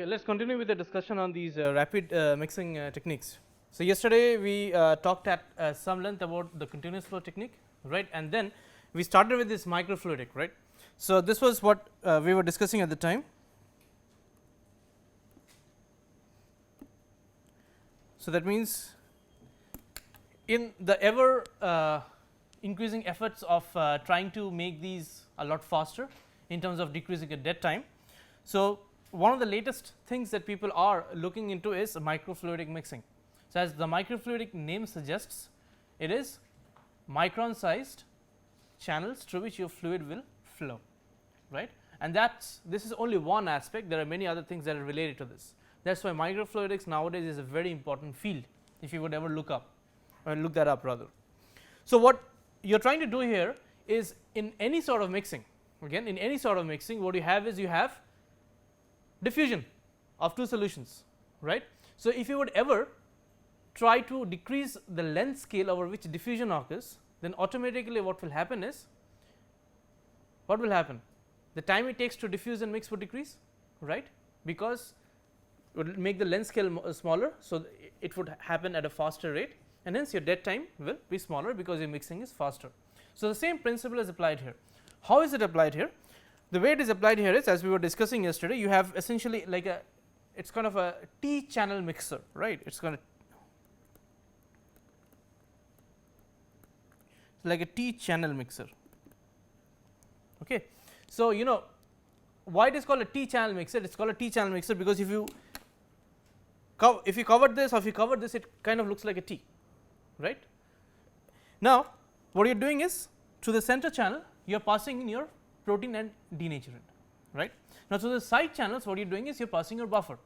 Okay, let us continue with the discussion on these rapid mixing techniques. So, yesterday we talked at some length about the continuous flow technique, right, and then we started with this microfluidic, right. So, this was what we were discussing at the time. So, that means in the ever increasing efforts of trying to make these a lot faster in terms of decreasing the dead time. So, one of the latest things that people are looking into is microfluidic mixing. So, as the microfluidic name suggests, it is micron sized channels through which your fluid will flow, right, and this is only one aspect. There are many other things that are related to this. That is why microfluidics nowadays is a very important field, if you would ever look up or look that up rather. So, what you are trying to do here is in any sort of mixing, again in any sort of mixing, what you have is you have diffusion of two solutions, right. So, if you would ever try to decrease the length scale over which diffusion occurs, then automatically what will happen is, what will happen? The time it takes to diffuse and mix would decrease, right, because it would make the length scale smaller. So, it would happen at a faster rate, and hence your dead time will be smaller because your mixing is faster. So, the same principle is applied here. How is it applied here? The way it is applied here is, as we were discussing yesterday, you have essentially like a, it is kind of a T channel mixer, right. It is kind of like a T channel mixer. Okay. So, you know why it is called a T channel mixer? It is called a T channel mixer because if you cover this or if you cover this, it kind of looks like a T, right. Now, what you are doing is, through the center channel you are passing in your protein and denaturant, right. Now, through the side channels what you are doing is you are passing your buffer.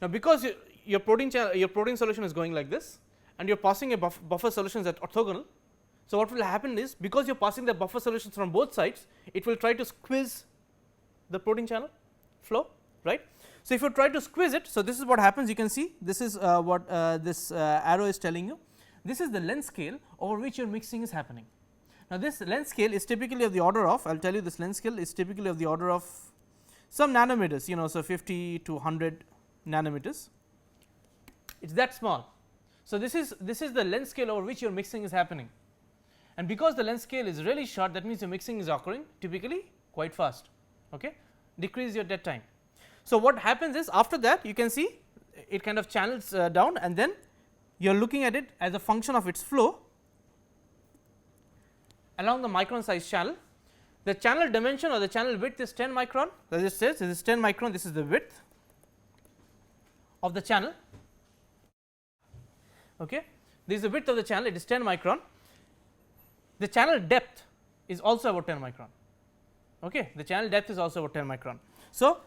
Now, because your protein solution is going like this and you are passing a buffer solutions at orthogonal. So, what will happen is, because you are passing the buffer solutions from both sides, it will try to squeeze the protein channel flow, right. So, if you try to squeeze it, so this is what happens, you can see this is what this arrow is telling you. This is the length scale over which your mixing is happening. Now, this length scale is typically of the order of, I will tell you this length scale is typically of the order of some nanometers, you know, so 50 to 100 nanometers, it is that small. So, this is the length scale over which your mixing is happening, and because the length scale is really short, that means your mixing is occurring typically quite fast, okay, decrease your dead time. So, what happens is, after that you can see it kind of channels down, and then you are looking at it as a function of its flow along the micron size channel. The channel dimension or the channel width is 10 micron, as it says, this is 10 micron, this is the width of the channel, okay. This is the width of the channel, it is 10 micron. The channel depth is also about 10 micron, okay. The channel depth is also about 10 micron. So,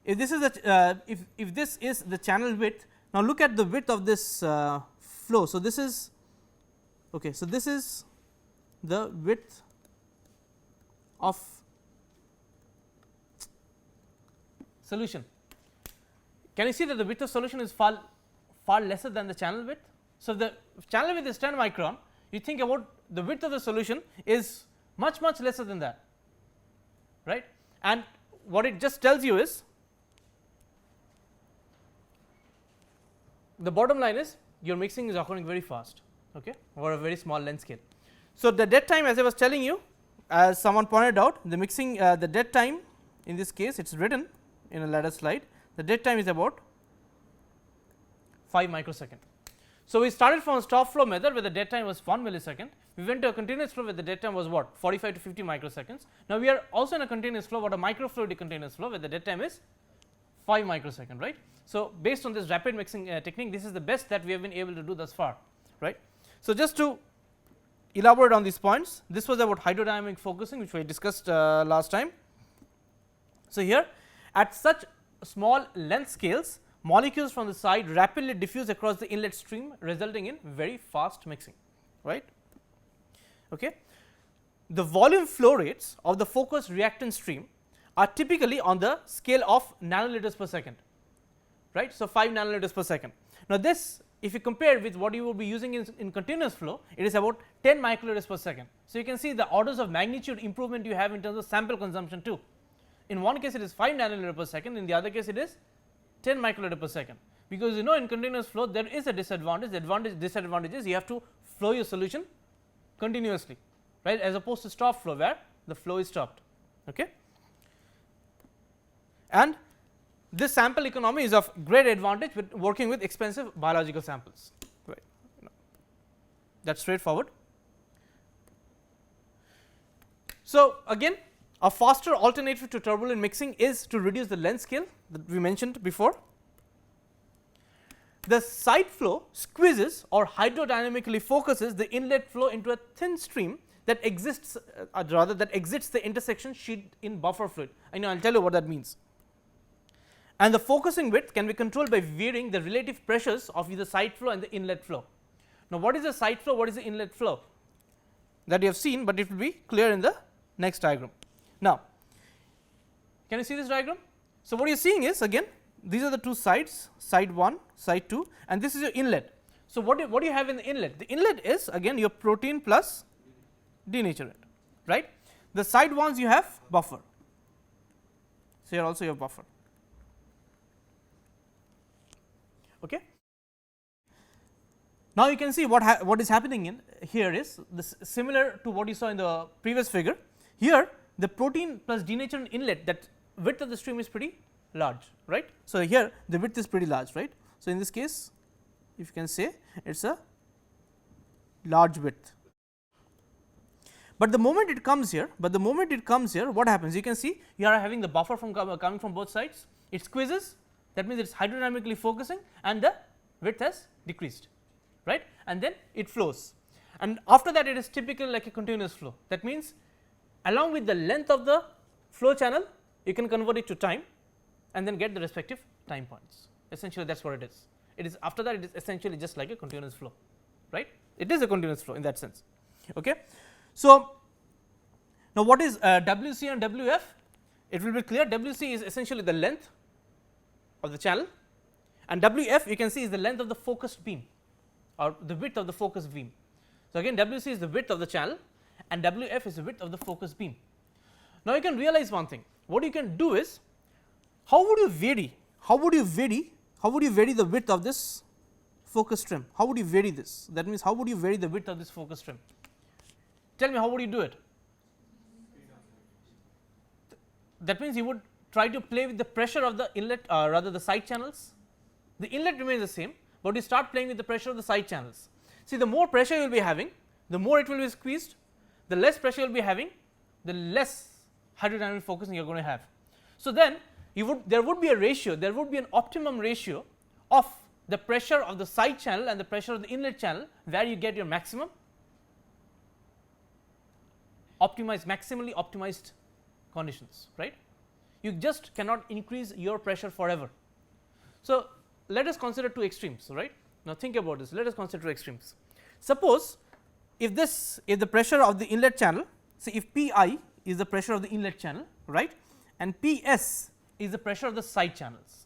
if this is the if this is the channel width, now look at the width of this flow. So, this is okay. So, this is the width of solution. Can you see that the width of solution is far lesser than the channel width? So, the channel width is 10 micron, you think about the width of the solution is much lesser than that, right, and what it just tells you is, the bottom line is your mixing is occurring very fast, okay, over a very small length scale. So, the dead time, as I was telling you, as someone pointed out, the mixing the dead time in this case, it is written in a later slide, the dead time is about 5 microsecond. So, we started from a stop flow method where the dead time was 1 millisecond, we went to a continuous flow where the dead time was what, 45 to 50 microseconds. Now, we are also in a continuous flow, what a microfluidic continuous flow where the dead time is 5 microsecond, right. So, based on this rapid mixing technique, this is the best that we have been able to do thus far, right. So, just to elaborate on these points, this was about hydrodynamic focusing, which we discussed last time. So, here at such small length scales, molecules from the side rapidly diffuse across the inlet stream, resulting in very fast mixing, right. Okay. The volume flow rates of the focused reactant stream are typically on the scale of nanoliters per second, right. So, 5 nanoliters per second. Now, this if you compare with what you will be using in continuous flow, it is about 10 microliters per second. So, you can see the orders of magnitude improvement you have in terms of sample consumption too. In one case it is 5 nanoliter per second, in the other case it is 10 microliter per second, because you know in continuous flow there is a disadvantage. The disadvantage is you have to flow your solution continuously, right, as opposed to stop flow where the flow is stopped. Okay. And this sample economy is of great advantage with working with expensive biological samples, right. That is straightforward. So, again a faster alternative to turbulent mixing is to reduce the length scale that we mentioned before. The side flow squeezes or hydrodynamically focuses the inlet flow into a thin stream that exists rather that exits the intersection sheet in buffer fluid. I know I will tell you what that means. And the focusing width can be controlled by varying the relative pressures of the side flow and the inlet flow. Now, what is the side flow, what is the inlet flow, that you have seen, but it will be clear in the next diagram. Now, can you see this diagram? So, what you are seeing is again these are the two sides, side 1, side 2, and this is your inlet. So, what do you have in the inlet? The inlet is again your protein plus denaturant, right. The side ones you have buffer. So, here also you have buffer. Okay. Now, you can see what is happening in here is this similar to what you saw in the previous figure. Here the protein plus denaturant inlet, that width of the stream is pretty large, right. So, here the width is pretty large, right. So, in this case if you can say it is a large width, but the moment it comes here, what happens? You can see you are having the buffer from coming from both sides, it squeezes, that means it is hydrodynamically focusing and the width has decreased, right, and then it flows, and after that it is typically like a continuous flow. That means along with the length of the flow channel you can convert it to time and then get the respective time points. Essentially that is what it is. It is after that it is essentially just like a continuous flow, right. It is a continuous flow in that sense. Okay. So, now what is WC and WF? It will be clear. WC is essentially the length of the channel, and WF you can see is the length of the focused beam or the width of the focused beam. So, again WC is the width of the channel and WF is the width of the focused beam. Now, you can realize one thing, what you can do is how would you vary the width of this focus trim? How would you vary this? That means how would you vary the width of this focus trim? Tell me, how would you do it? That means you would try to play with the pressure of the inlet rather the side channels. The inlet remains the same, but you start playing with the pressure of the side channels. See, the more pressure you will be having, the more it will be squeezed, the less pressure you will be having, the less hydrodynamic focusing you are going to have. So, then there would be a ratio, there would be an optimum ratio of the pressure of the side channel and the pressure of the inlet channel, where you get your maximum maximally optimized conditions, right. You just cannot increase your pressure forever. So, let us consider two extremes, right. Now, think about this, let us consider two extremes. Suppose if the pressure of the inlet channel, see if Pi is the pressure of the inlet channel, right, and Ps is the pressure of the side channels.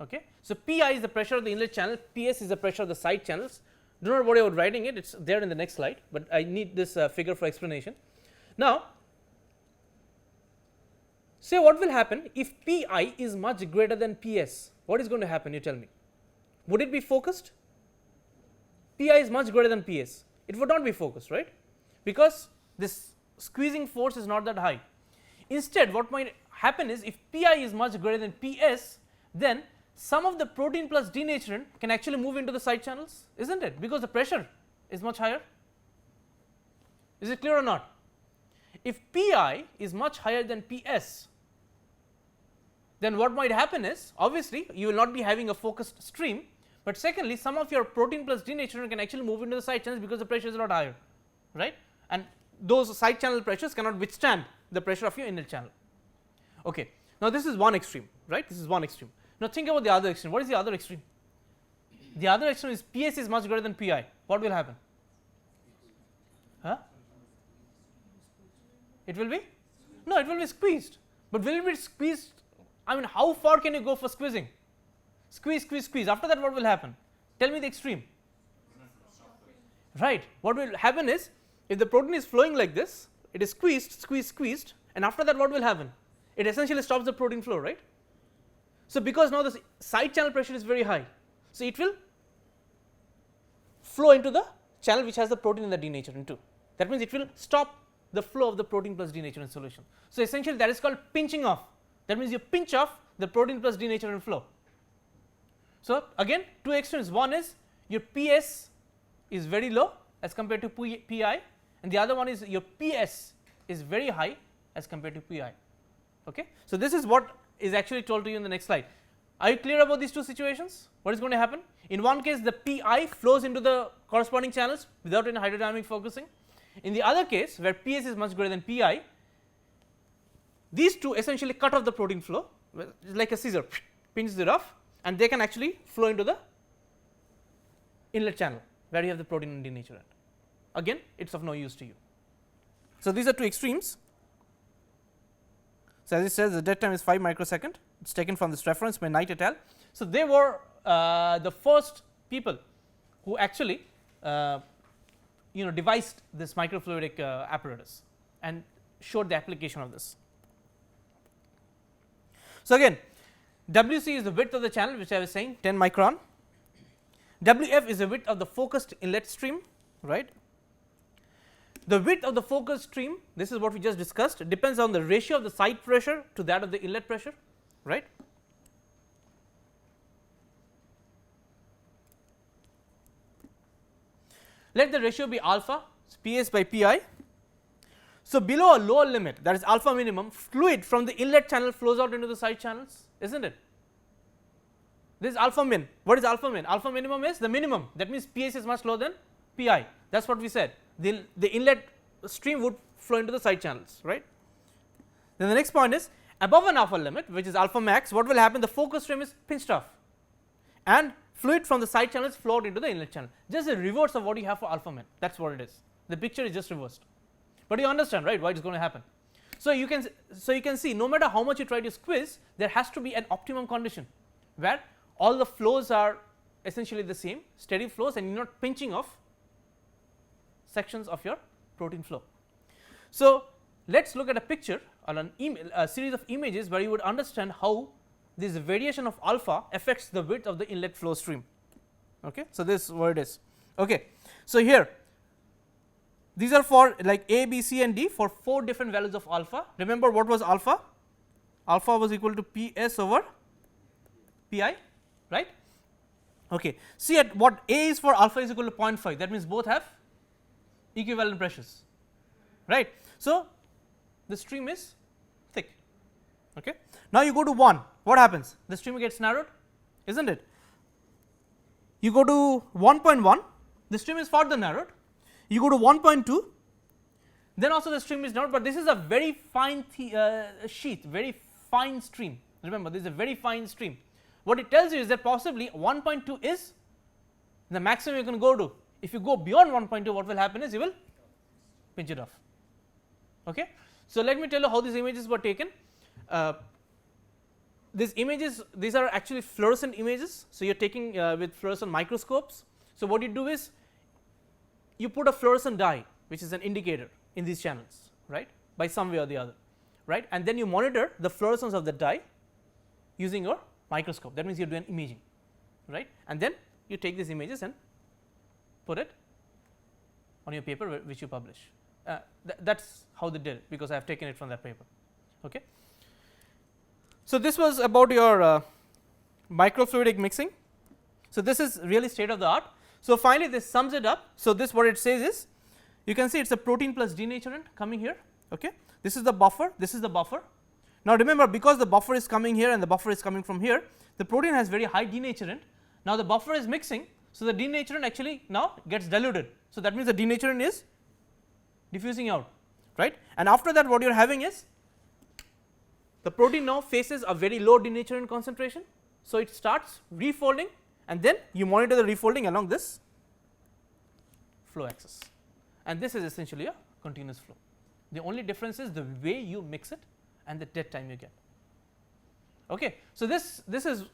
Okay. So, Pi is the pressure of the inlet channel, Ps is the pressure of the side channels. Do not worry about writing it, it is there in the next slide, but I need this figure for explanation. Now, say what will happen if Pi is much greater than Ps, what is going to happen, you tell me? Would it be focused? Pi is much greater than Ps, it would not be focused, right, because this squeezing force is not that high. Instead, what might happen is if Pi is much greater than Ps, then some of the protein plus denaturant can actually move into the side channels, isn't it, because the pressure is much higher. Is it clear or not? If Pi is much higher than Ps, then what might happen is obviously you will not be having a focused stream, but secondly some of your protein plus denaturant can actually move into the side channels because the pressure is a lot higher, right, and those side channel pressures cannot withstand the pressure of your inlet channel. Okay. Now, this is one extreme, right, this is one extreme. Now, think about the other extreme. What is the other extreme? The other extreme is Ps is much greater than Pi. What will happen? Huh? It will be? No, it will be squeezed, but will it be squeezed? I mean, how far can you go for squeezing? Squeeze, squeeze, squeeze. After that, what will happen? Tell me the extreme. Right. What will happen is, if the protein is flowing like this, it is squeezed, squeezed, squeezed, and after that, what will happen? It essentially stops the protein flow, right? So, because now the side channel pressure is very high, so it will flow into the channel which has the protein in the denaturing too. That means, it will stop the flow of the protein plus denaturing solution. So, essentially that is called pinching off. That means, you pinch off the protein plus denaturing flow. So, again two extremes, one is your PS is very low as compared to PI, and the other one is your PS is very high as compared to PI. Okay. So, this is what is actually told to you in the next slide. Are you clear about these two situations? What is going to happen? In one case, the PI flows into the corresponding channels without any hydrodynamic focusing. In the other case, where PS is much greater than PI, these two essentially cut off the protein flow, like a scissor, pinches it off, and they can actually flow into the inlet channel where you have the protein denaturant. Again, it is of no use to you. So, these are two extremes. So, as it says, the dead time is 5 microsecond. It is taken from this reference by Knight et al. So, they were the first people who actually devised this microfluidic apparatus and showed the application of this. So, again WC is the width of the channel, which I was saying 10 micron. WF is the width of the focused inlet stream, right. The width of the focused stream, this is what we just discussed, depends on the ratio of the side pressure to that of the inlet pressure, right. Let the ratio be alpha, PS by PI. So, below a lower limit, that is alpha minimum, fluid from the inlet channel flows out into the side channels, is not it? This is alpha min. What is alpha min? Alpha minimum is the minimum, that means PS is much lower than PI, that is what we said. The inlet stream would flow into the side channels, right. Then the next point is, above an alpha limit, which is alpha max, what will happen? The focus stream is pinched off and fluid from the side channels flow out into the inlet channel, just the reverse of what you have for alpha min. That is what it is. The picture is just reversed, but you understand, right, why it is going to happen. So, you can see, no matter how much you try to squeeze, there has to be an optimum condition where all the flows are essentially the same, steady flows, and you are not pinching off sections of your protein flow. So, let us look at a picture or a series of images where you would understand how this variation of alpha affects the width of the inlet flow stream. Okay. So, this is what it is. Okay. So, here these are for like A, B, C and D for 4 different values of alpha. Remember what was alpha? Alpha was equal to PS over PI, right. Okay. See at what A is for alpha is equal to 0.5, that means both have equivalent pressures, right. So, the stream is thick. Okay. Now, you go to 1, what happens? The stream gets narrowed, is not it? You go to 1.1, the stream is further narrowed. You go to 1.2, then also the stream is narrowed, but this is a very fine sheath, very fine stream. Remember, this is a very fine stream. What it tells you is that possibly 1.2 is the maximum you can go to. If you go beyond 1.2, what will happen is you will pinch it off. Okay. So, let me tell you how these images were taken. These images, these are actually fluorescent images. So, you are taking with fluorescent microscopes. So, what you do is you put a fluorescent dye, which is an indicator in these channels, right, by some way or the other, right, and then you monitor the fluorescence of the dye using your microscope. That means, you do an imaging, right, and then you take these images and put it on your paper which you publish. That is how they did it, because I have taken it from that paper. Okay. So, this was about your microfluidic mixing. So, this is really state of the art. So, finally, this sums it up. So, this what it says is, you can see it is a protein plus denaturant coming here. Okay. This is the buffer, this is the buffer. Now, remember, because the buffer is coming here and the buffer is coming from here, the protein has very high denaturant. Now, the buffer is mixing. So, the denaturant actually now gets diluted. So, that means the denaturant is diffusing out, right, and after that what you are having is the protein now faces a very low denaturant concentration. So, it starts refolding and then you monitor the refolding along this flow axis, and this is essentially a continuous flow. The only difference is the way you mix it and the dead time you get. Okay. So, this is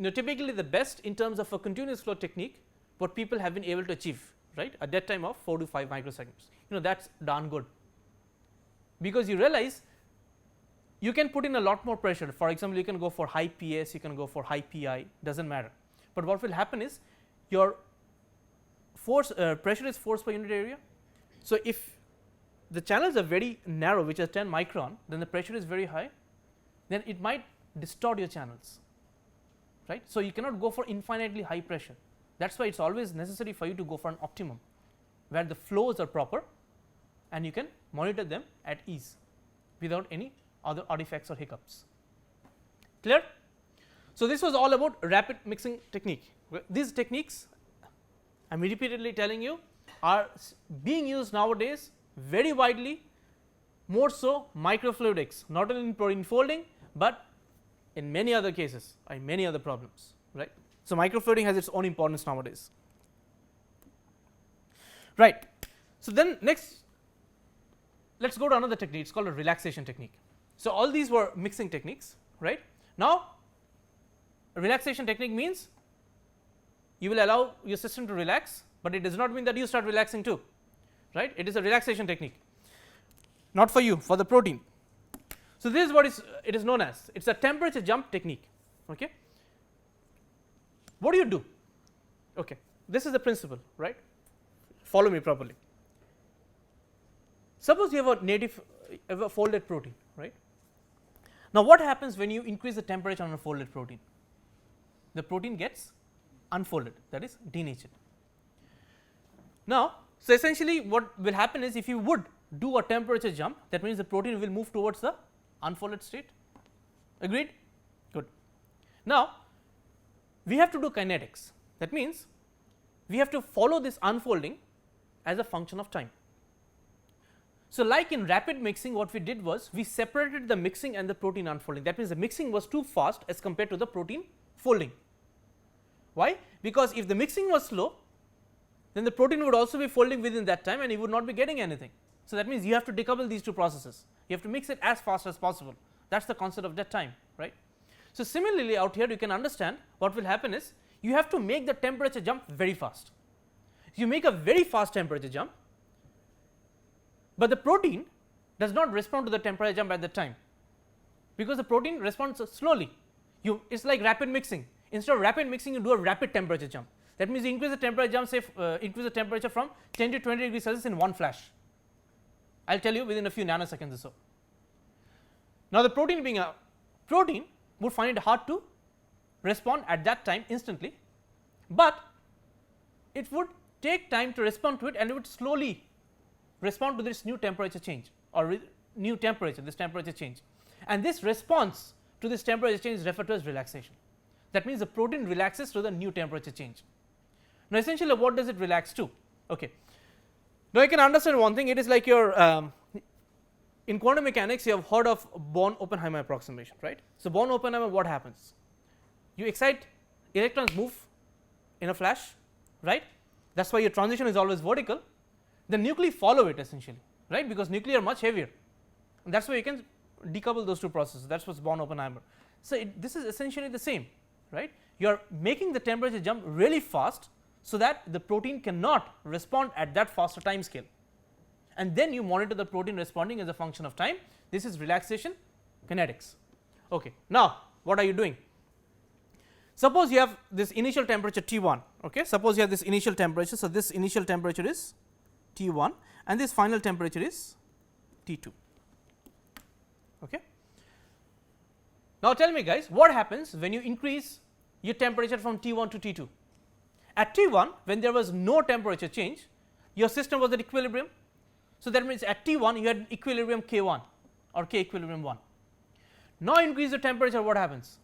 typically the best in terms of a continuous flow technique what people have been able to achieve, right, a dead time of 4 to 5 microseconds. That is darn good, because you realize you can put in a lot more pressure. For example, you can go for high PS, you can go for high PI, does not matter. But what will happen is your force pressure is force per unit area. So, if the channels are very narrow, which are 10 micron, then the pressure is very high, then it might distort your channels, right. So, you cannot go for infinitely high pressure. That is why it is always necessary for you to go for an optimum, where the flows are proper and you can monitor them at ease without any other artifacts or hiccups. Clear? So, this was all about rapid mixing technique. These techniques, I am repeatedly telling you, are being used nowadays very widely, more so microfluidics, not only in protein folding, but in many other cases and many other problems, right. So, microfluiding has its own importance nowadays, right. So, then next let us go to another technique, it is called a relaxation technique. So, all these were mixing techniques, right. Now, a relaxation technique means you will allow your system to relax, but it does not mean that you start relaxing too, right. It is a relaxation technique, not for you, for the protein. So, this is what it is known as, it is a temperature jump technique. Okay. What do you do? Okay. This is the principle, right. Follow me properly. Suppose you have a folded protein, right. Now, what happens when you increase the temperature on a folded protein? The protein gets unfolded, that is denatured. Now, so essentially what will happen is, if you would do a temperature jump, that means the protein will move towards the unfolded state. Agreed? Good. Now, we have to do kinetics, that means we have to follow this unfolding as a function of time. So, like in rapid mixing, what we did was we separated the mixing and the protein unfolding, that means the mixing was too fast as compared to the protein folding. Why? Because if the mixing was slow, then the protein would also be folding within that time and you would not be getting anything. So, that means you have to decouple these two processes, you have to mix it as fast as possible, that is the concept of dead time, right. So, similarly out here you can understand what will happen is you have to make the temperature jump very fast. You make a very fast temperature jump, but the protein does not respond to the temperature jump at that time, because the protein responds slowly. It is like rapid mixing, instead of rapid mixing you do a rapid temperature jump, that means you increase the temperature jump, say increase the temperature from 10 to 20 degrees Celsius in one flash. I will tell you within a few nanoseconds or so. Now, the protein being a protein would find it hard to respond at that time instantly, but it would take time to respond to it and it would slowly respond to this new temperature change or new temperature, this temperature change, and this response to this temperature change is referred to as relaxation. That means the protein relaxes to the new temperature change. Now, essentially what does it relax to? Okay. Now, you can understand one thing, it is like your in quantum mechanics you have heard of Born-Oppenheimer approximation, right. So, Born-Oppenheimer, what happens? You excite, electrons move in a flash, right, that is why your transition is always vertical, the nuclei follow it essentially, right, because nuclei are much heavier, and that is why you can decouple those two processes, that is what is Born-Oppenheimer. So, this is essentially the same, right, you are making the temperature jump really fast, so that the protein cannot respond at that faster time scale, and then you monitor the protein responding as a function of time. This is relaxation kinetics. Okay. Now, what are you doing? Suppose you have this initial temperature T1, okay. Suppose you have this initial temperature, so this initial temperature is T1 and this final temperature is T2, okay. Now, tell me guys, what happens when you increase your temperature from T1 to T2? At T1, when there was no temperature change, your system was at equilibrium. So, that means at T1 you had equilibrium K1 or K equilibrium 1. Now, increase the temperature, what happens?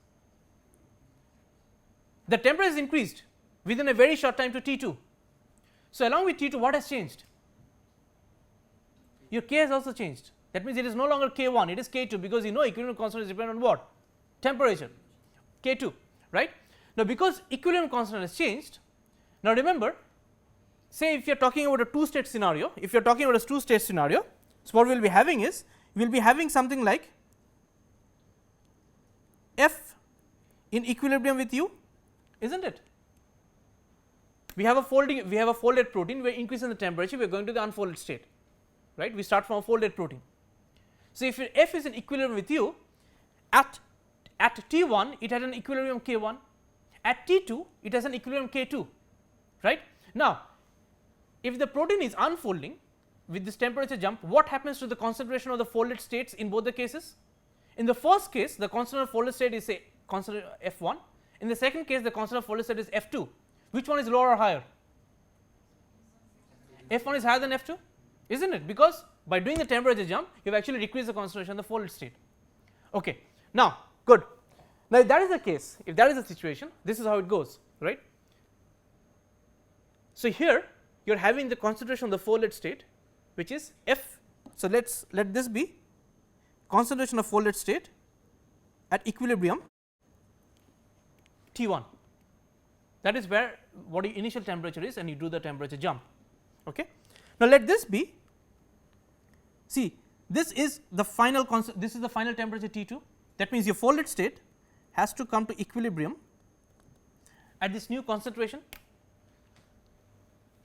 The temperature is increased within a very short time to T2. So, along with T2, what has changed? Your K has also changed. That means it is no longer K1, it is K2, because you know equilibrium constant is dependent on what? Temperature, K2, right. Now, because equilibrium constant has changed, now remember, say if you are talking about a two state scenario, if you are talking about a two state scenario, so what we will be having is, we will be having something like F in equilibrium with U, isn't it? We have a folded protein, we are increasing the temperature, we are going to the unfolded state, right, we start from a folded protein. So, if F is in equilibrium with U, at T1 it has an equilibrium K1, at T2 it has an equilibrium K2, right. Now, if the protein is unfolding with this temperature jump, what happens to the concentration of the folded states in both the cases? In the first case, the constant of folded state is say constant F1, in the second case the constant of folded state is F2. Which one is lower or higher? F1 is higher than F2, isn't it? Because by doing the temperature jump you have actually decreased the concentration of the folded state. Okay. Now, good. Now, if that is the case, if that is the situation, this is how it goes, right. So, here you are having the concentration of the folded state which is F. So, let this be concentration of folded state at equilibrium T1, that is where what your initial temperature is and you do the temperature jump. Okay. Now, let this be, see this is the final this is the final temperature T2, that means your folded state has to come to equilibrium at this new concentration,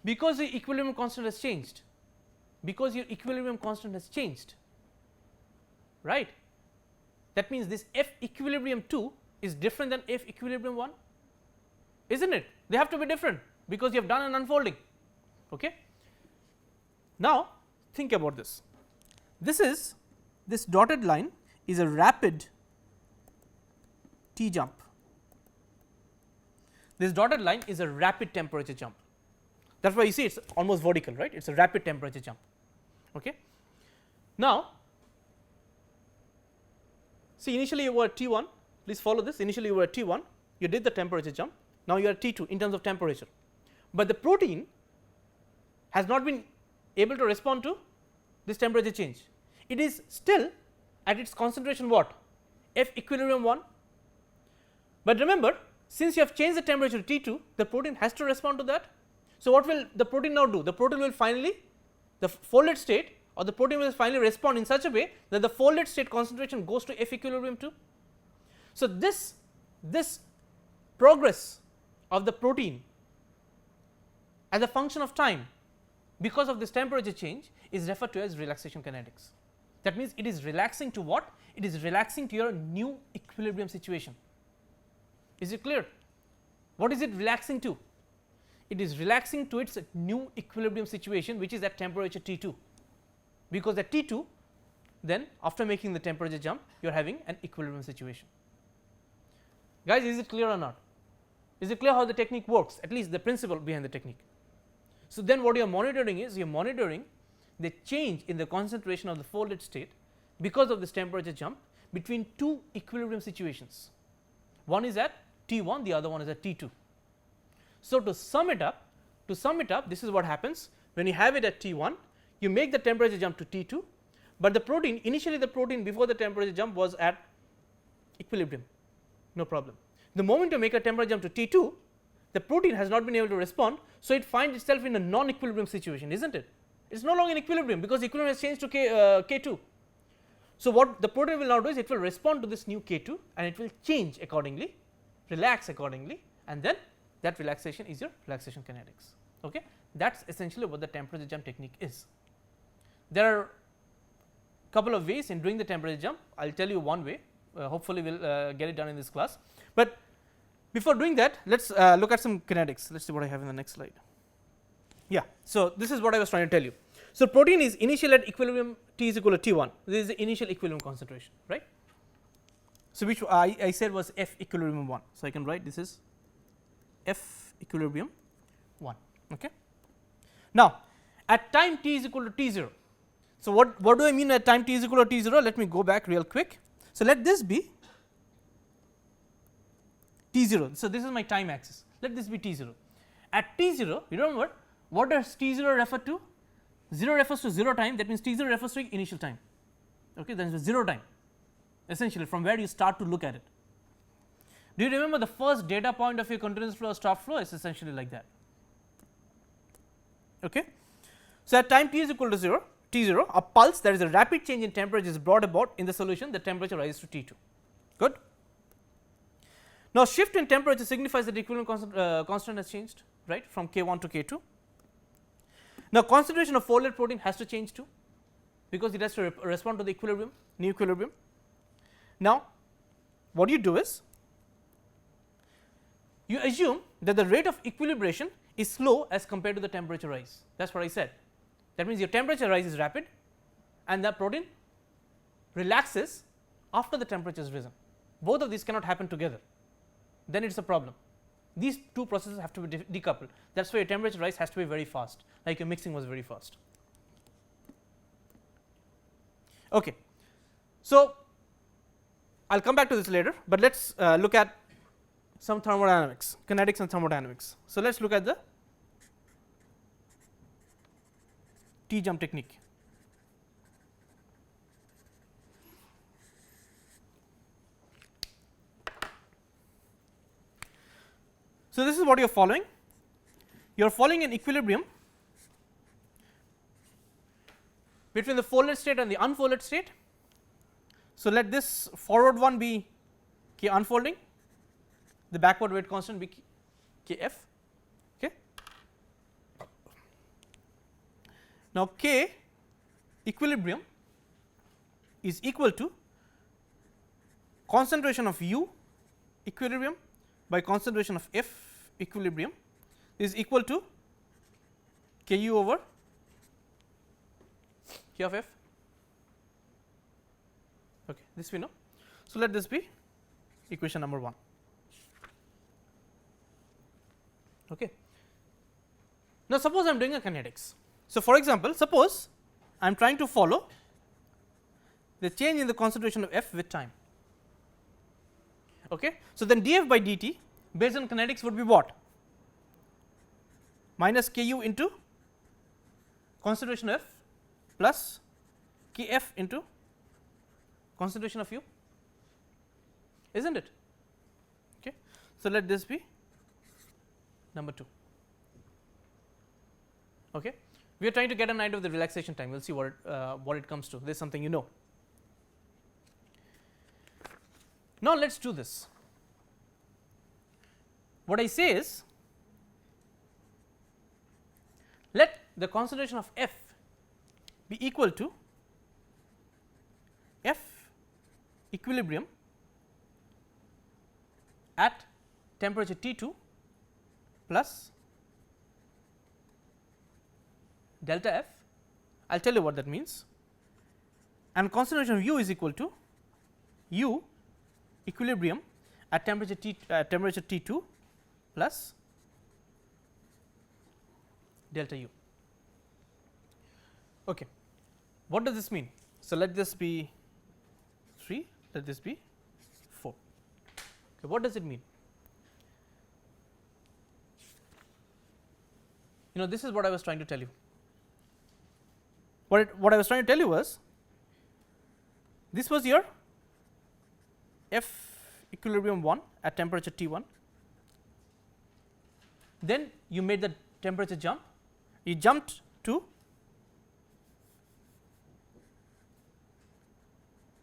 because the equilibrium constant has changed, because your equilibrium constant has changed, right. That means this F equilibrium 2 is different than F equilibrium 1, isn't it? They have to be different because you have done an unfolding. Okay. Now, think about this. This dotted line is a rapid T jump. This dotted line is a rapid temperature jump. That is why you see it is almost vertical, right. It is a rapid temperature jump. Okay. Now, see initially you were at T1, please follow this. Initially you were at T1, you did the temperature jump, now you are at T2 in terms of temperature, but the protein has not been able to respond to this temperature change. It is still at its concentration what? F equilibrium 1, but remember, since you have changed the temperature to T2, the protein has to respond to that. So, what will the protein now do? The protein will finally, the folded state or the protein will finally respond in such a way that the folded state concentration goes to F equilibrium 2. So, this progress of the protein as a function of time because of this temperature change is referred to as relaxation kinetics. That means, it is relaxing to what? It is relaxing to your new equilibrium situation. Is it clear? What is it relaxing to? It is relaxing to its new equilibrium situation which is at temperature T2, because at T2 then after making the temperature jump you are having an equilibrium situation. Guys, is it clear or not? Is it clear how the technique works, at least the principle behind the technique? So, then what you are monitoring is you are monitoring the change in the concentration of the folded state because of this temperature jump between two equilibrium situations. One is at T1, the other one is at T2. So, to sum it up, this is what happens when you have it at T1, you make the temperature jump to T2, but the protein, initially the protein before the temperature jump was at equilibrium, no problem. The moment you make a temperature jump to T2, the protein has not been able to respond, so it finds itself in a non-equilibrium situation, isn't it? It is no longer in equilibrium because equilibrium has changed to K2. So, what the protein will now do is it will respond to this new K2 and it will change accordingly, relax accordingly, and then that relaxation is your relaxation kinetics. Okay? That is essentially what the temperature jump technique is. There are couple of ways in doing the temperature jump. I will tell you one way, hopefully we will get it done in this class, but before doing that let us look at some kinetics. Let us see what I have in the next slide. Yeah. So, this is what I was trying to tell you. So, protein is initially at equilibrium T is equal to T1, this is the initial equilibrium concentration, right. So, which I said was F equilibrium 1. So, I can write this is F equilibrium 1. Okay. Now, at time T is equal to T0. So, what do I mean at time T is equal to T0? Let me go back real quick. So, let this be T0. So, this is my time axis, let this be T0. At T0, you remember what does T0 refer to? 0 refers to 0 time, that means T0 refers to initial time, okay, that is 0 time essentially from where you start to look at it. Do you remember the first data point of your continuous flow or stop flow is essentially like that. Okay. So, at time T is equal to T0, a pulse, that is a rapid change in temperature is brought about in the solution, the temperature rises to T2. Good. Now, shift in temperature signifies that the equilibrium constant has changed, right, from K1 to K2. Now, concentration of folded protein has to change too, because it has to respond to the equilibrium, new equilibrium. Now, what you do is you assume that the rate of equilibration is slow as compared to the temperature rise. That is what I said. That means your temperature rise is rapid and the protein relaxes after the temperature is risen. Both of these cannot happen together, then it is a problem. These two processes have to be decoupled. That is why your temperature rise has to be very fast, like your mixing was very fast. Okay. So, I will come back to this later, but let us look at some thermodynamics, kinetics and thermodynamics. So, let us look at the T jump technique. So, this is what you are following. You are following an equilibrium between the folded state and the unfolded state. So, let this forward one be K unfolding, the backward weight constant be Kf. Okay. Now, K equilibrium is equal to concentration of U equilibrium by concentration of F equilibrium is equal to Ku over K of F. Okay, this we know. So, let this be equation number 1. Okay. Now, suppose I am doing a kinetics. So, for example, suppose I am trying to follow the change in the concentration of F with time. Okay. So, then dF by dt based on kinetics would be what? Minus Ku into concentration of F plus Kf into concentration of U, is not it? Okay. So, let this be number 2. Okay. We are trying to get an idea of the relaxation time. We will see what it comes to. This is something you know. Now, let us do this. What I say is, let the concentration of F be equal to F equilibrium at temperature T2 plus delta F. I will tell you what that means, and concentration of U is equal to U equilibrium at temperature T2 plus delta U. Okay. What does this mean? So, let this be 3, let this be 4. Okay. What does it mean? You know, this is what I was trying to tell you. What I was trying to tell you was, this was your F equilibrium 1 at temperature T1, then you made the temperature jump, you jumped to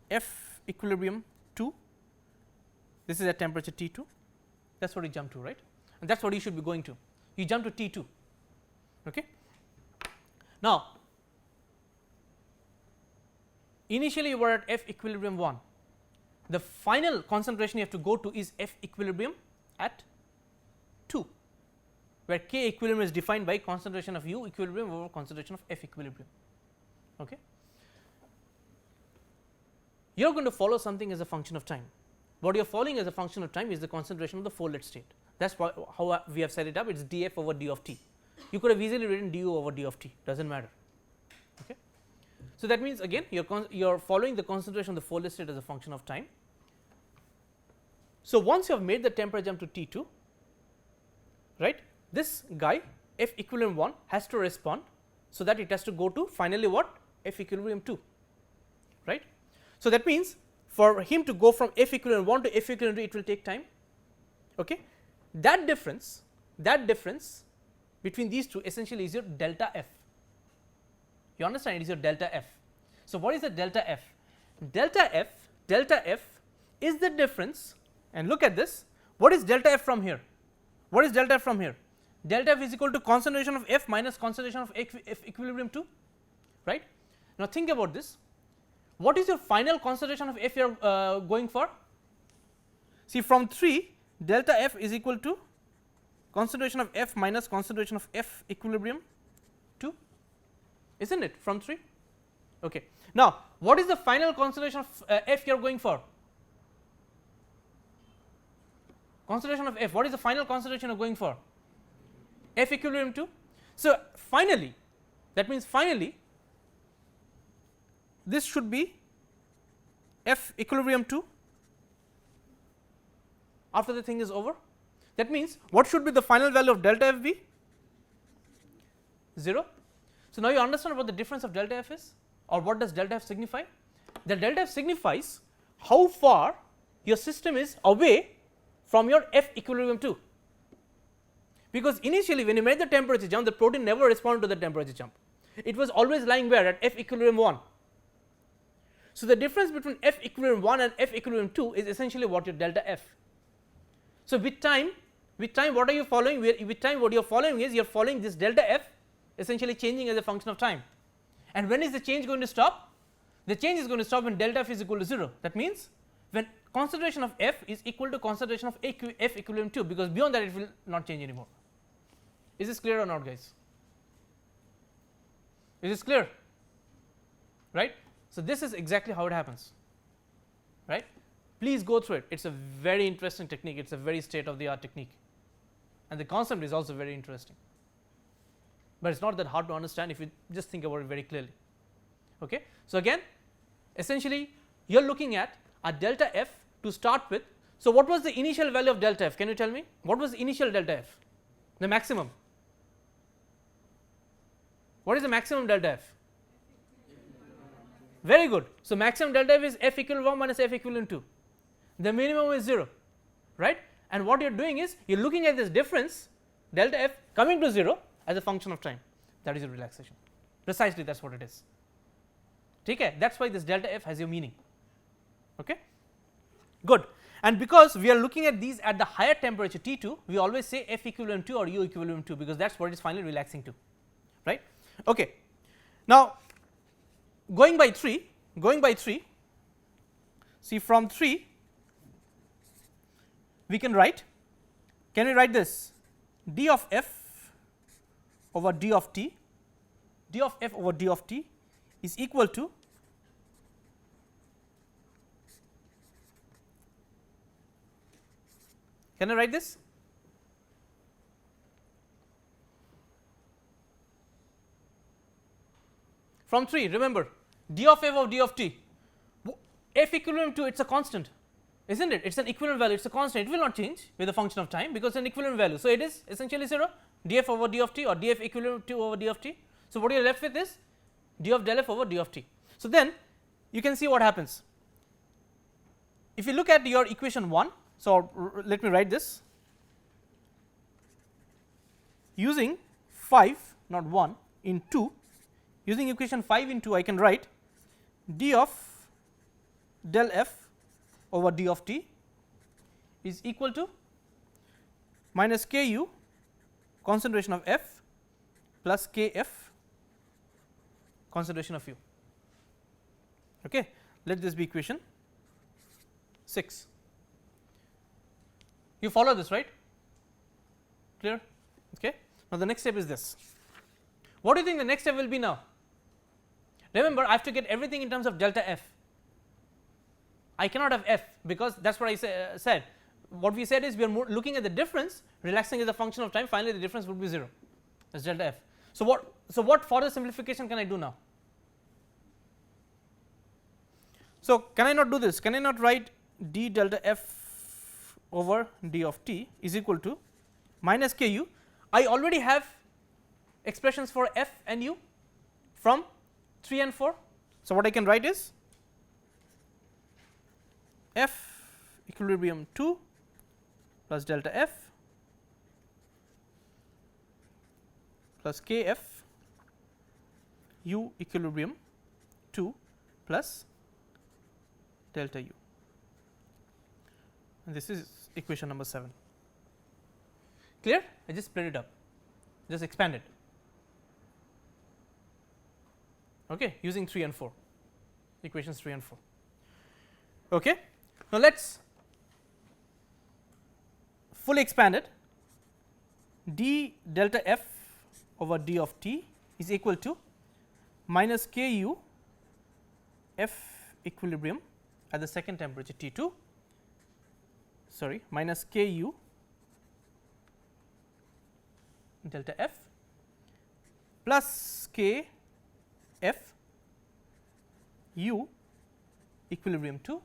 F equilibrium 2, this is at temperature T2, that is what you jumped to, right, and that is what you should be going to, you jump to T2. Okay. Now, initially you were at F equilibrium 1, the final concentration you have to go to is F equilibrium at 2, where K equilibrium is defined by concentration of U equilibrium over concentration of F equilibrium. Okay. You are going to follow something as a function of time. What you are following as a function of time is the concentration of the folded state. That is how we have set it up. It is dF over d of t. You could have easily written du over d of t, does not matter. Okay. So, that means again you are following the concentration of the folded state as a function of time. So, once you have made the temperature jump to T2, right, this guy F equilibrium 1 has to respond, so that it has to go to finally what, F equilibrium 2, right. So, that means for him to go from F equilibrium 1 to F equilibrium 2, it will take time. Okay. That difference between these two essentially is your delta F. You understand, it is your delta F. So, what is the delta F? Delta F is the difference, and look at this, what is delta F from here? What is delta F from here? Delta F is equal to concentration of F minus concentration of F equilibrium 2, right. Now, think about this, what is your final concentration of F you are going for? See from 3 delta F is equal to concentration of F minus concentration of F equilibrium 2, is not it from 3. Okay. Now, what is the final concentration of F you are going for? Concentration of F, what is the final concentration you are going for? F equilibrium 2. So, finally, that means finally this should be F equilibrium 2 after the thing is over. That means what should be the final value of delta F be? 0. So, now you understand what the difference of delta F is, or what does delta F signify? The delta F signifies how far your system is away from your F equilibrium 2, because initially when you made the temperature jump, the protein never responded to the temperature jump, it was always lying where at F equilibrium 1. So, the difference between F equilibrium 1 and F equilibrium 2 is essentially what your delta F. So, with time what are you following? With time what you are following is you are following this delta F essentially changing as a function of time. And when is the change going to stop? The change is going to stop when delta F is equal to 0. That means when concentration of F is equal to concentration of F equilibrium 2, because beyond that it will not change anymore. Is this clear or not, guys? Is this clear? Right. So, this is exactly how it happens, right. Please go through it, it is a very interesting technique, it is a very state of the art technique, and the concept is also very interesting, but it is not that hard to understand if you just think about it very clearly. Okay. So, again essentially you are looking at a delta F to start with. So, what was the initial value of delta F? Can you tell me what was the initial delta F, the maximum? What is the maximum delta F? Very good. So, maximum delta F is F equilibrium 1 minus F equilibrium 2, the minimum is 0, right, and what you are doing is you are looking at this difference delta F coming to 0 as a function of time, that is your relaxation, precisely that is what it is. Okay. That is why this delta F has your meaning. Okay. Good. And because we are looking at these at the higher temperature T2, we always say F equilibrium 2 or U equilibrium 2, because that is what it is finally relaxing to, right. Okay. Now, going by 3, see from 3 we can write, can we write this d of F over d of t, d of F over d of t is equal to can I write this? From 3 remember d of F over d of t, F equilibrium 2 it is a constant, is not it, it is an equivalent value, it is a constant, it will not change with the function of time because it is an equivalent value. So, it is essentially 0, df over d of t or df equivalent 2 over d of t. So, what you are left with is d of del f over d of t. So, then you can see what happens if you look at your equation 1. So, let me write this using 5 not 1 in 2, using equation 5 in 2 I can write d of del f over d of t is equal to minus k u concentration of F plus k f concentration of u. Okay. Let this be equation 6. You follow this, right? Clear? Okay. Now, the next step is this. What do you think the next step will be now? Remember, I have to get everything in terms of delta F. I cannot have F because that is what I said. What we said is we are looking at the difference, relaxing as a function of time, finally the difference would be 0, that is delta F. So, what further simplification can I do now? So, can I not do this? Can I not write d delta F over d of t is equal to minus k u? I already have expressions for F and u from 3 and 4. So, what I can write is F equilibrium 2 plus delta F plus k f u equilibrium 2 plus delta u, and this is equation number 7. Clear? I just split it up, just expand it, okay, using 3 and 4, equations 3 and 4. Okay. Now, let us fully expanded, d delta f over d of t is equal to minus k u f equilibrium at the second temperature T 2, sorry, minus k u delta f plus k f u equilibrium 2,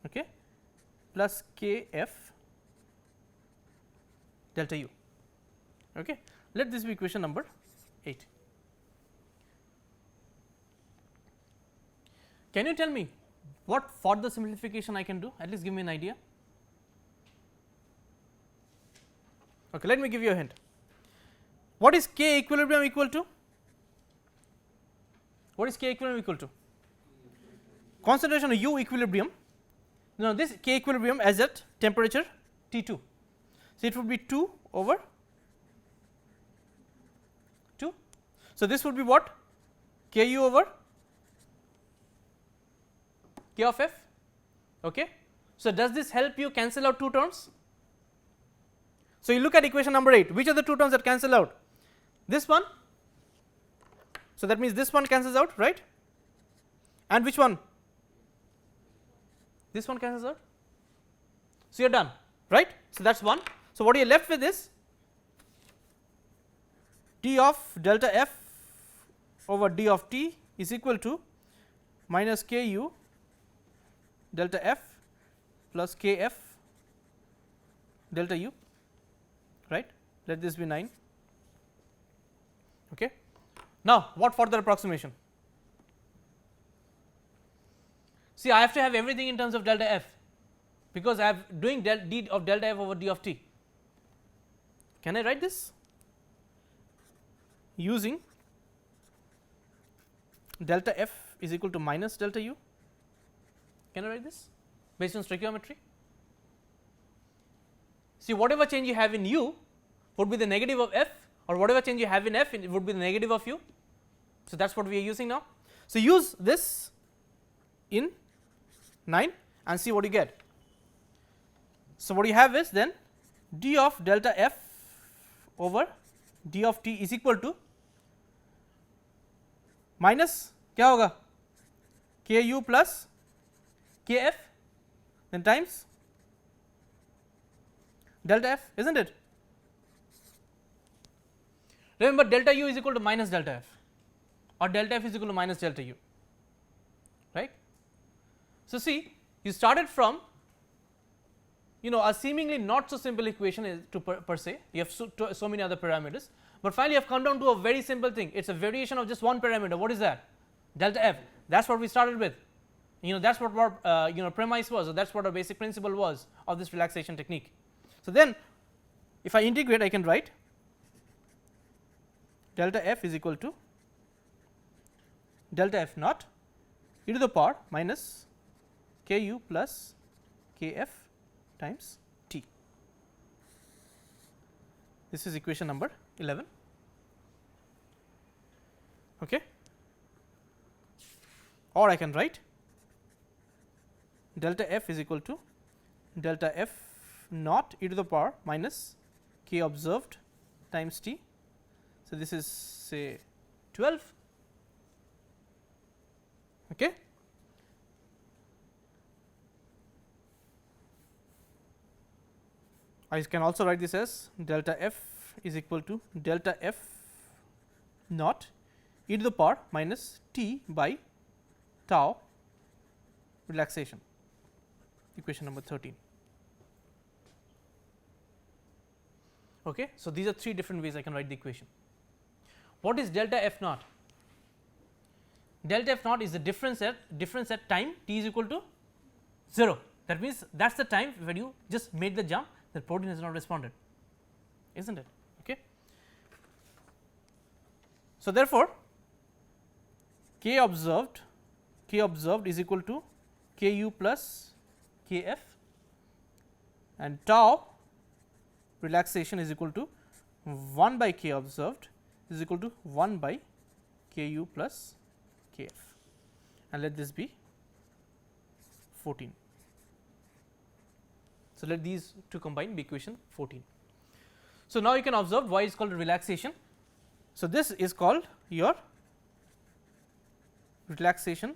okay, plus k f delta u. Okay. Let this be equation number 8. Can you tell me what further simplification I can do? At least give me an idea. Okay, let me give you a hint. What is k equilibrium equal to? What is k equilibrium equal to? Concentration of u equilibrium. Now, this k equilibrium as at temperature T 2. So, it would be 2 over 2. So, this would be what? K u over k of f. Okay. So, does this help you cancel out two terms? So, you look at equation number 8, which are the two terms that cancel out? This one. So, that means this one cancels out, right, and which one? This one cancels out. So, you are done, right. So, that is one. So, what you are left with is d of delta f over d of t is equal to minus k u delta f plus k f delta u, right. Let this be 9. Okay. Now, what further approximation? See, I have to have everything in terms of delta f, because I am doing d of delta f over d of t. Can I write this using delta f is equal to minus delta u? Can I write this based on stoichiometry? See, whatever change you have in u would be the negative of f, or whatever change you have in f it would be the negative of u. So, that is what we are using now. So, use this in 9 and see what you get. So, what you have is then d of delta f over d of t is equal to minus क्या होगा k u plus k f then times delta f, isn't it? Remember, delta u is equal to minus delta f, or delta f is equal to minus delta u, right. So, see, you started from a seemingly not so simple equation is to per se, you have so many other parameters, but finally you have come down to a very simple thing. It is a variation of just one parameter. What is that? Delta f. That is what we started with. That is what our premise was, or that is what our basic principle was of this relaxation technique. So, then if I integrate, I can write delta f is equal to delta f naught e to the power minus k u plus k f times t. This is equation number 11. Okay. Or I can write delta f is equal to delta f naught e to the power minus k observed times t. So, this is say 12. Okay. I can also write this as delta f is equal to delta f naught e to the power minus t by tau relaxation, equation number 13. Okay. So, these are three different ways I can write the equation. What is delta f naught? Delta f naught is the difference at time t is equal to 0. That means, that is the time when you just made the jump, the protein has not responded, isn't it? Okay. So, therefore, k observed is equal to k u plus k f, and tau relaxation is equal to 1 by k observed is equal to 1 by k u plus k f, and let this be 14. So, let these two combine be equation 14. So, now you can observe why it is called relaxation. So, this is called your relaxation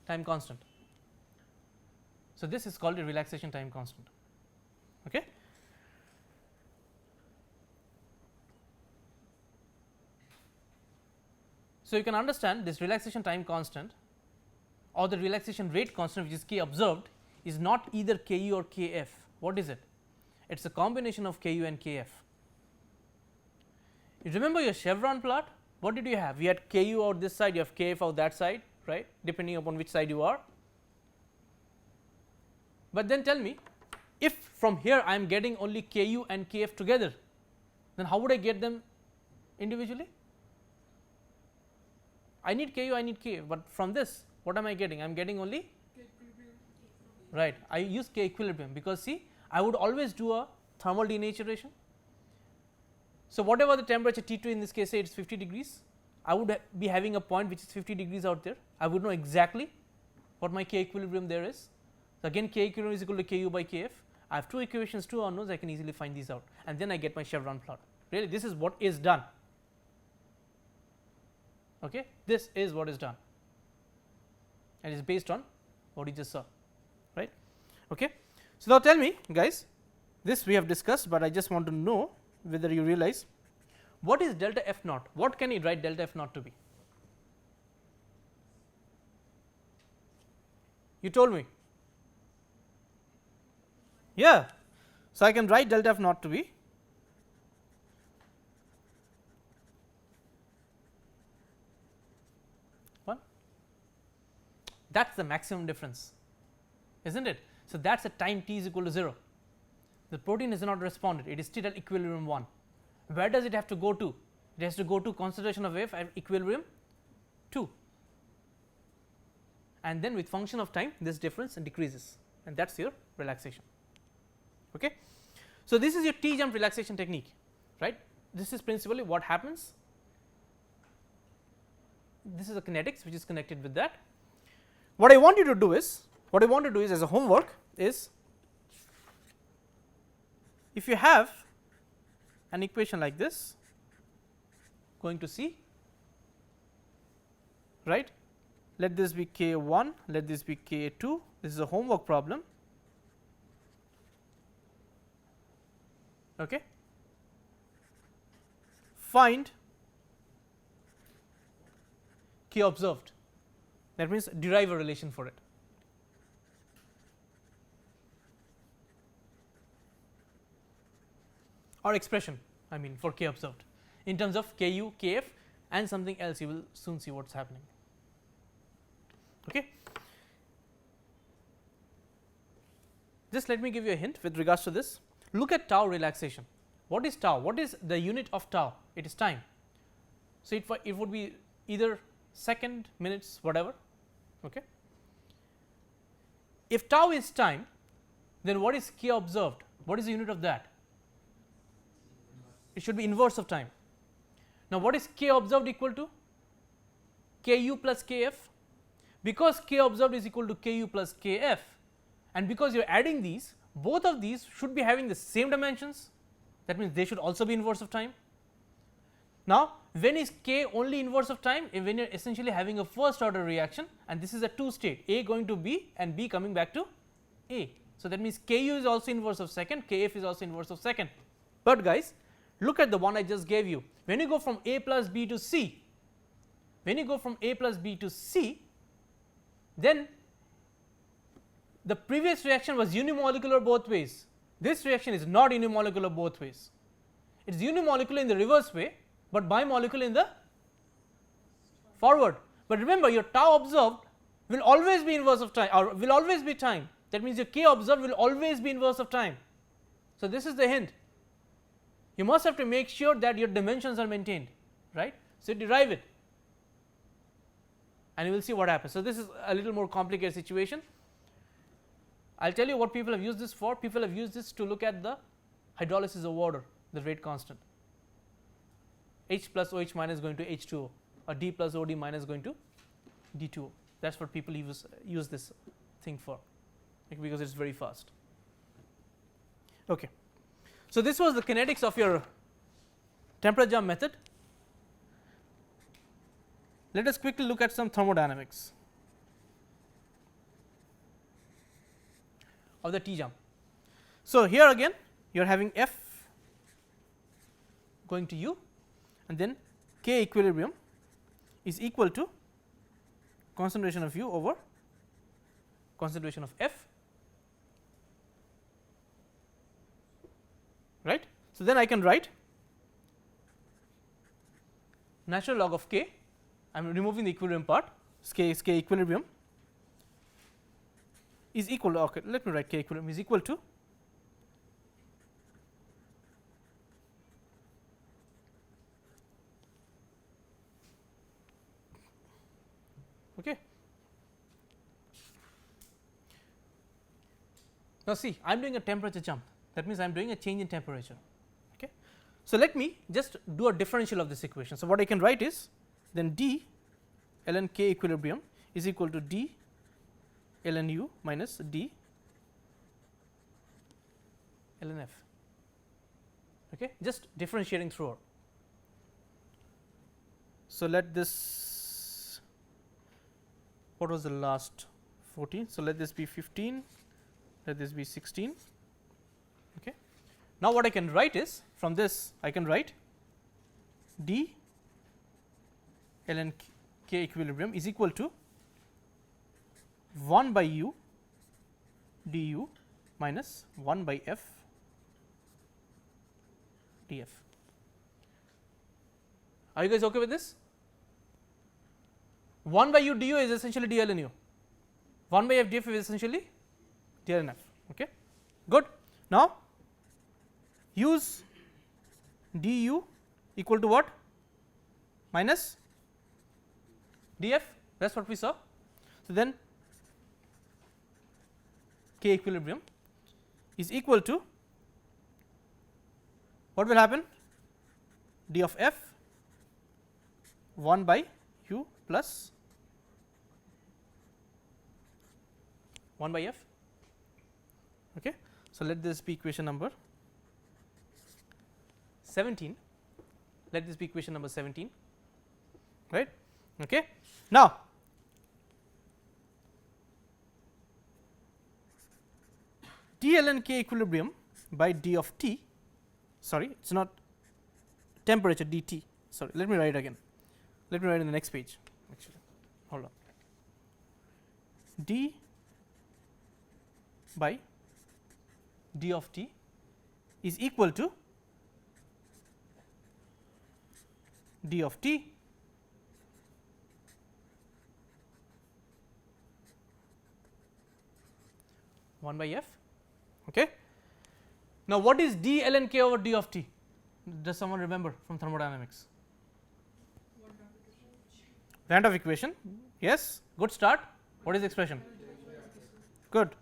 time constant. So, this is called a relaxation time constant. Okay. So, you can understand this relaxation time constant or the relaxation rate constant, which is K observed, is not either Ku or Kf. What is it? It is a combination of Ku and Kf. You remember your chevron plot? What did you have? We had Ku out this side, you have Kf out that side, right, depending upon which side you are. But then tell me, if from here I am getting only Ku and Kf together, then how would I get them individually? I need Ku, I need Kf, but from this what am I getting? I am getting only K equilibrium. Right, I use K equilibrium because see, I would always do a thermal denaturation. So, whatever the temperature T2 in this case, say it is 50 degrees, I would be having a point which is 50 degrees out there. I would know exactly what my K equilibrium there is. So, again K equilibrium is equal to Ku by Kf. I have two equations, two unknowns, I can easily find these out, and then I get my chevron plot. Really, this is what is done. Okay, this is what is done, and it is based on what you just saw, right. Okay. So, now tell me guys, this we have discussed, but I just want to know whether you realize what is delta F naught, what can you write delta F naught to be? You told me, yeah. So, I can write delta F naught to be that is the maximum difference, is not it. So, that is a time t is equal to 0, the protein has not responded, it is still at equilibrium 1. Where does it have to go to? It has to go to concentration of F at equilibrium 2, and then with function of time this difference decreases, and that is your relaxation. Okay. So, this is your T jump relaxation technique, right. This is principally what happens, this is a kinetics which is connected with that. What I want you to do is, as a homework is, if you have an equation like this going to C, right, let this be K1, let this be K2, this is a homework problem. Okay. Find K observed, that means derive a relation for it. Or expression, I mean, for K observed in terms of Ku, Kf and something else, you will soon see what is happening. Okay. Just let me give you a hint with regards to this. Look at tau relaxation. What is tau? What is the unit of tau? It is time. So, it would be either second, minutes, whatever. Okay. If tau is time, then what is K observed? What is the unit of that? It should be inverse of time. Now, what is K observed equal to? Ku plus Kf. Because K observed is equal to Ku plus Kf, and because you are adding these, both of these should be having the same dimensions, that means they should also be inverse of time. Now, when is K only inverse of time? When you are essentially having a first order reaction, and this is a two state, A going to B and B coming back to A. So, that means Ku is also inverse of second, Kf is also inverse of second. But guys, look at the one I just gave you. When you go from A plus B to C, then the previous reaction was unimolecular both ways. This reaction is not unimolecular both ways. It is unimolecular in the reverse way, but bimolecular in the forward. But remember, your tau observed will always be inverse of time, or will always be time. That means your K observed will always be inverse of time. So, this is the hint. You must have to make sure that your dimensions are maintained, right. So, derive it and you will see what happens. So, this is a little more complicated situation. I will tell you what people have used this for. People have used this to look at the hydrolysis of water, the rate constant. H plus OH minus going to H2O, or D plus OD minus going to D2O. That is what people use this thing for, because it is very fast. Okay. So, this was the kinetics of your temperature jump method. Let us quickly look at some thermodynamics of the T jump. So, here again you are having F going to U, and then K equilibrium is equal to concentration of U over concentration of F, right. So, then I can write natural log of K, I am removing the equilibrium part, K equilibrium is equal to, okay, let me write K equilibrium is equal to okay. Now, see, I am doing a temperature jump, that means I am doing a change in temperature. Okay. So, let me just do a differential of this equation. So, what I can write is then d ln K equilibrium is equal to d ln U minus d ln F, okay, just differentiating throughout. So, let this, what was the last 14? So, let this be 15, let this be 16. Okay. Now, what I can write is from this I can write d ln K equilibrium is equal to 1 by U du minus 1 by F df. Are you guys okay with this? 1 by U du is essentially d ln U, 1 by F df is essentially d ln F. Okay. Good. Now, use du equal to what? Minus df, that is what we saw. So, then K equilibrium is equal to, what will happen? D of F 1 by U plus 1 by F. Okay. So, let this be equation number 17, let this be equation number 17, right. Okay. Now, d ln K equilibrium by d of T, sorry, it is not temperature dt, sorry, let me write it again, let me write in the next page actually, hold on, d by d of T is equal to d of T one by F. Okay. Now, what is d ln K over d of T? Does someone remember from thermodynamics? Van 't Hoff equation. Yes, good start. What is the expression? Good.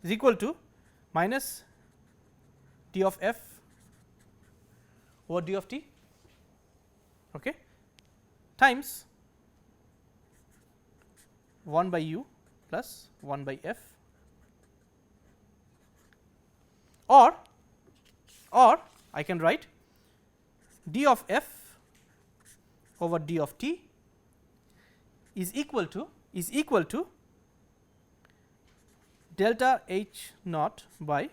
Is equal to minus d of F over d of T, okay, times 1 by U plus 1 by F, or I can write d of F over d of T is equal to delta H naught by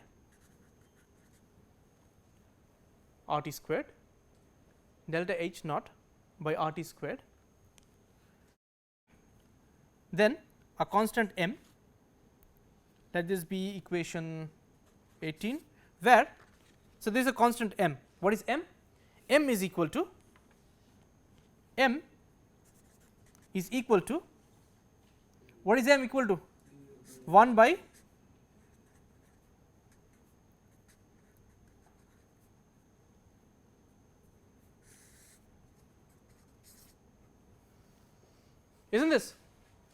R T squared, delta H naught by R T squared, then a constant m, let this be equation 18, where, so there is a constant m. What is m? M is equal to what is m equal to? 1 by isn't this?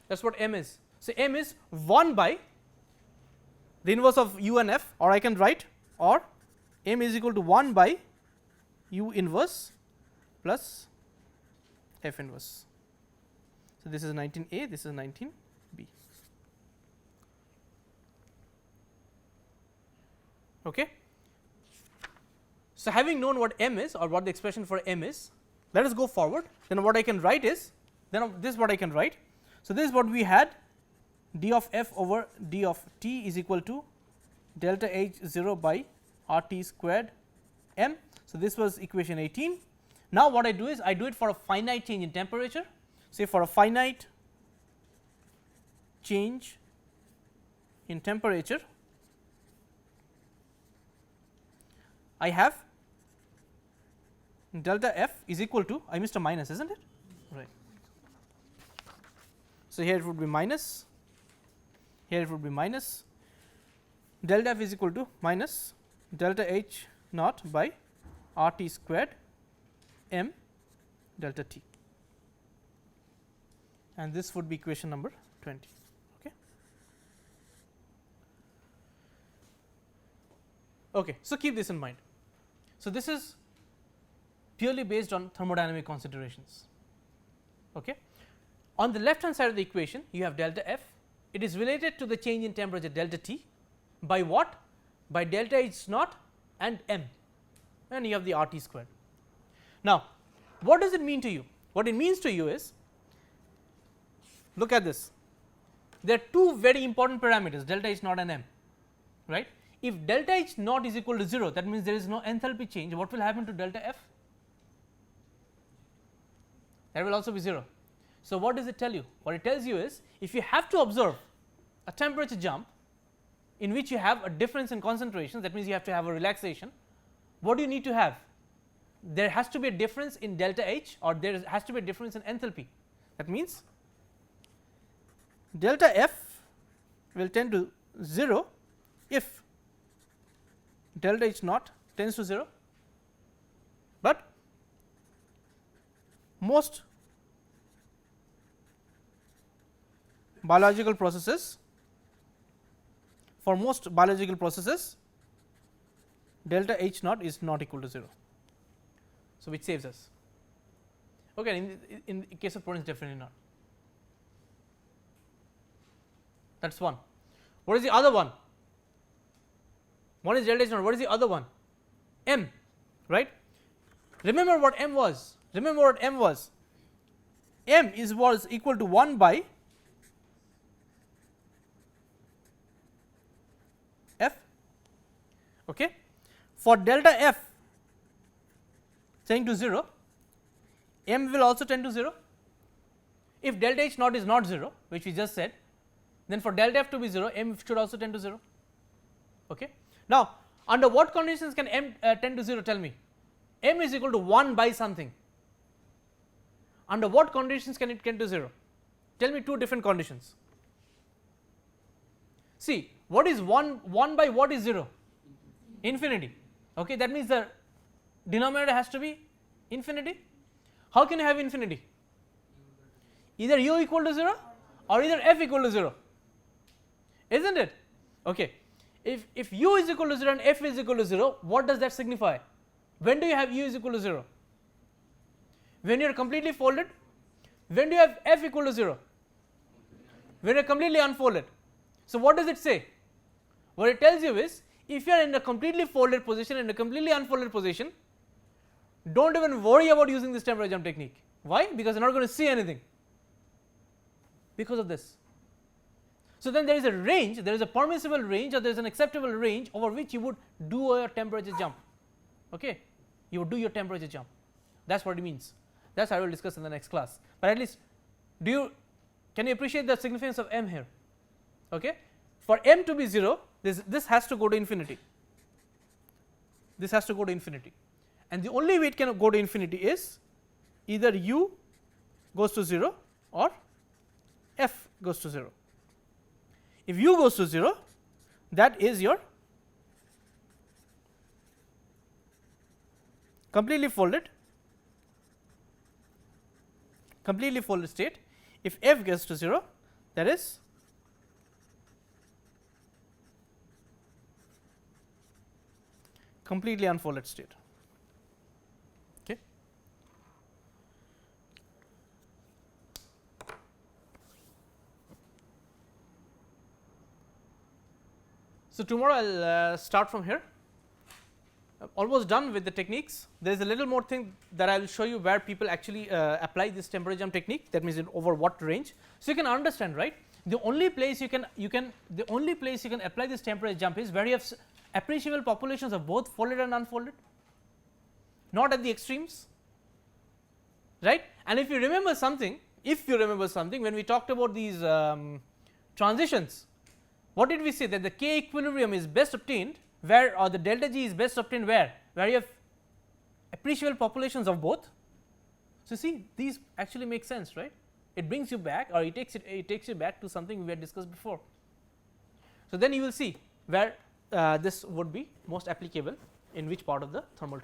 That is what m is. So, m is 1 by the inverse of u and f, or I can write, or m is equal to 1 by u inverse plus f inverse. So, So, this is 19A, this is 19B. Okay. So, having known what m is or what the expression for m is, let us go forward. Then what I can write is, then this is what I can write. So, this is what we had, d of f over d of t is equal to delta H 0 by R t squared m. So, this was equation 18. Now, what I do is I do it for a finite change in temperature. Say for a finite change in temperature, I have delta f is equal to, I missed a minus, isn't it? Right. So, here it would be minus, here it would be minus, delta f is equal to minus delta H naught by R t squared m delta t, and this would be equation number 20. Okay. Okay. So, keep this in mind. So, this is purely based on thermodynamic considerations. Okay. On the left hand side of the equation, you have delta f, it is related to the change in temperature delta t by what? By delta H naught and m, and you have the R t squared. Now, what does it mean to you? What it means to you is, look at this, there are two very important parameters, delta H naught and m, right. If delta H naught is equal to 0, that means there is no enthalpy change. What will happen to delta f? That will also be 0. So, what does it tell you? What it tells you is, if you have to observe a temperature jump in which you have a difference in concentrations, that means you have to have a relaxation, what do you need to have? There has to be a difference in delta H, or there has to be a difference in enthalpy. That means delta f will tend to 0 if delta H naught tends to 0, but most biological processes, for most biological processes delta H naught is not equal to 0. So, which saves us. Okay, in the case of proteins, definitely not. That is one. What is the other one? One is delta H naught. What is the other one? M, right? Remember what m was. Remember what m was. M was equal to 1 by f. Okay. For delta f tending to 0, m will also tend to 0. If delta H naught is not 0, which we just said, then for delta f to be 0, m should also tend to 0. Okay. Now, under what conditions can m tend to 0? Tell me. M is equal to 1 by something. Under what conditions can it tend to 0? Tell me two different conditions. See, what is 1 by what is 0? Infinity. Okay, that means the denominator has to be infinity. How can you have infinity? Either u equal to 0 or either f equal to 0, isn't it? Okay. If u is equal to 0 and f is equal to 0, what does that signify? When do you have u is equal to 0? When you are completely folded. When do you have f equal to 0? When you are completely unfolded. So, what does it say? What it tells you is, if you are in a completely folded position and a completely unfolded position, do not even worry about using this temperature jump technique. Why? Because you are not going to see anything because of this. So, then there is a range, there is a permissible range, or there is an acceptable range over which you would do a temperature jump. Okay, you would do your temperature jump. That is what it means. That is I will discuss in the next class. But at least, can you appreciate the significance of m here? Okay, for m to be 0, this has to go to infinity. This has to go to infinity, and the only way it can go to infinity is either u goes to 0 or f goes to 0. If u goes to 0, that is your completely folded state. If f gets to 0, that is completely unfolded state. Okay. So, tomorrow I will start from here. I am almost done with the techniques. There is a little more thing that I will show you where people actually apply this temperature jump technique, that means in over what range. So, you can understand, right, the only place you can apply this temperature jump is where you have appreciable populations of both folded and unfolded, not at the extremes, right. And if you remember something, when we talked about these transitions, what did we say, that the K equilibrium is best obtained where, or the delta G is best obtained where you have appreciable populations of both. So, see, these actually make sense, right. It brings you back, or it takes you back to something we had discussed before. So, then you will see where this would be most applicable in which part of the thermal